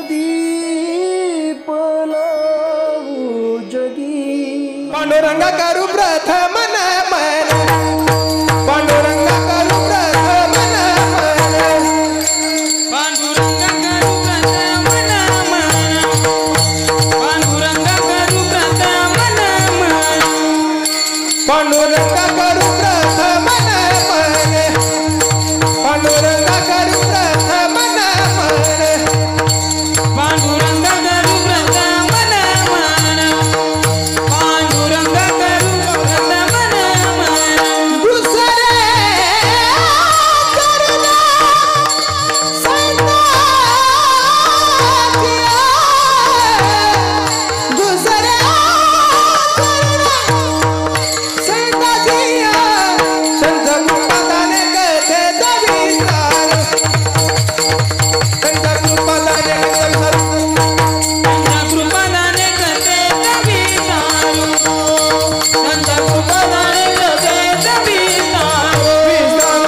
ज्ञानदीप लावू जगी पांडुरंगा करू प्रथम नमन पांडुरंगा करू प्रथम नमन पांडुरंगा करू प्रथम नमन पांडुरंगा करू प्रथम नमन पांडुरंगा करू प्रथम नमन पांडुरंगा करू प्रथम नमन पांडुरंगा करू प्रथम नमन पांडुरंगा करू प्रथम नमन दुसरे करुणा दुसरे संताजिया संत कृपादाने कथेचा विस्तार संत कृपादाने कथेचा कृपादाने कथेचा विस्तार संत कृपादाने कथेचा विस्तार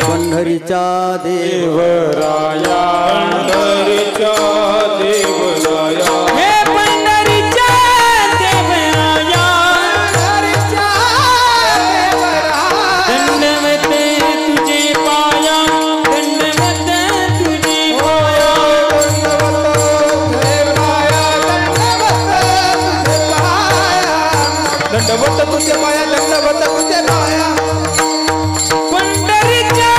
पंढरीच्या देव देवराया पंढरीच्या देवराया हे पंढरीच्या देवराया पंढरीच्या देवराया दंडवत तुझे पाया दंडवत तुझे पाया दंडवत तुझे पाया दंडवत तुझे पाया पंढरीच्या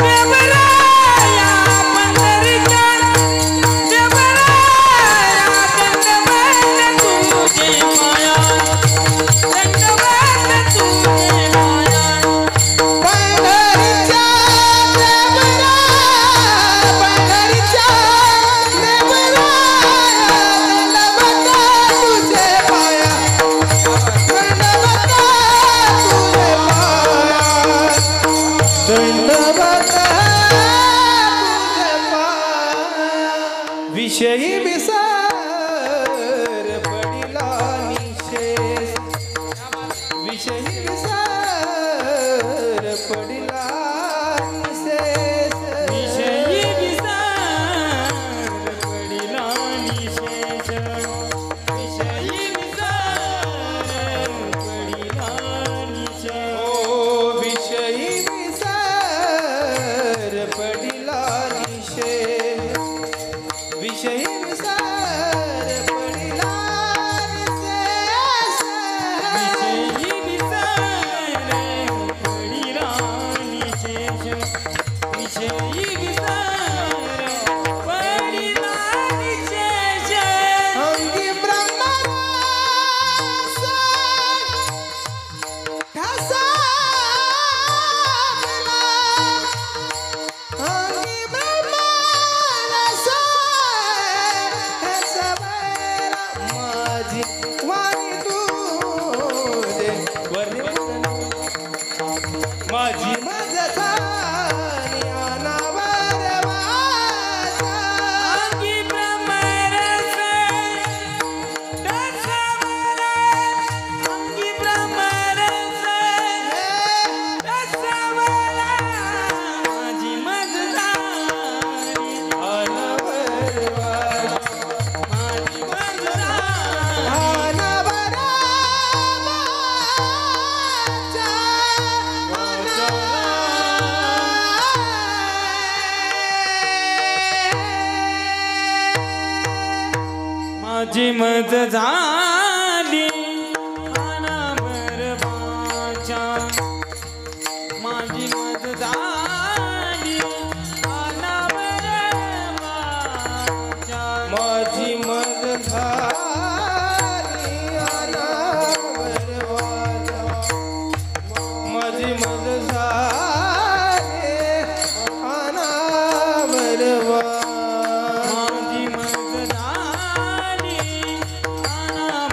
देवराया पंढरीच्या देवराया दंडवत तुझे पाया दंडवत तुझे पाया पंढरीच्या देवराया पंढरीच्या देवराया दंडवत तुझे पाया दंडवत तुझे पाया विषयी विसर पडिला निशेष विषयी विसर पडिला निशेष विषयी विसर पडिला निशेष विषयी विसर पडिला निशेष ओ विषयी विसर पडिला निशेष विषयी विसर पडिला निशेष विषयी विसर पडिला निशेष विषयी विसर पडिला निशेष अंगी ब्रह्मरस ठसाला अंगी ब्रह्मरस ठसाला माझी वाणी तुझे वर्णन माझी माझा ज्ञानावर वाचा अंगी ब्रह्मरस दसावला अंगी ब्रह्मरस दसावला माझी मजदारी माझी मजदारी माझी मज झाली अनावर वाचा माझी मज झाली अनावर वाचा माझी मज झाली अनावर वाचा माझी मज झाली अनावर वाचा माझी मज झाली अनावर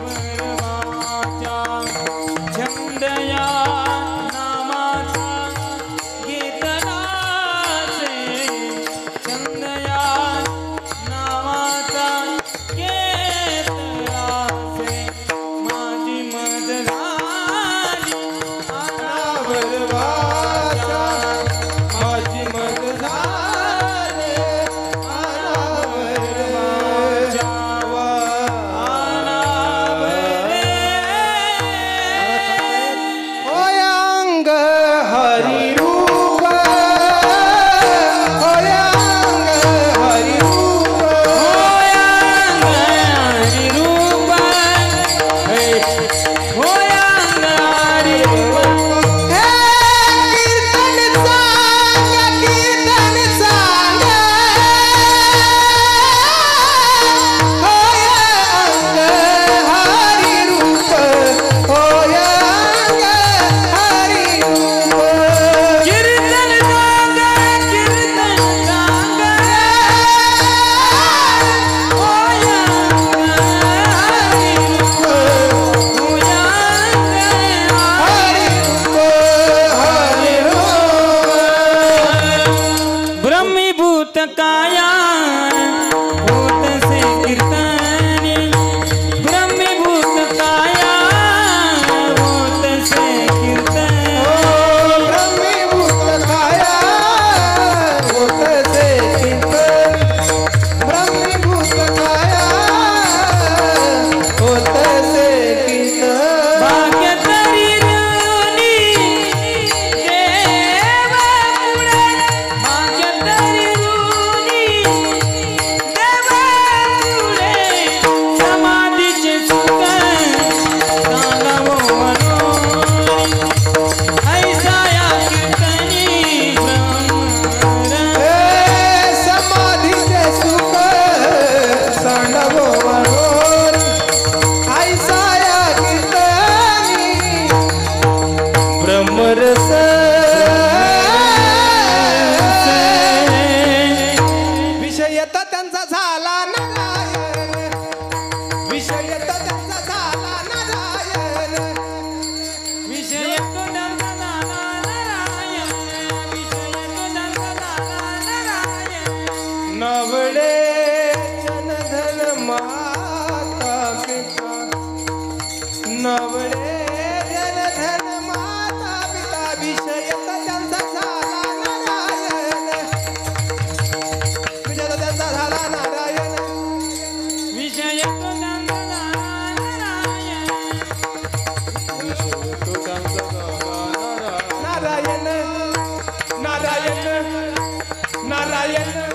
नारायण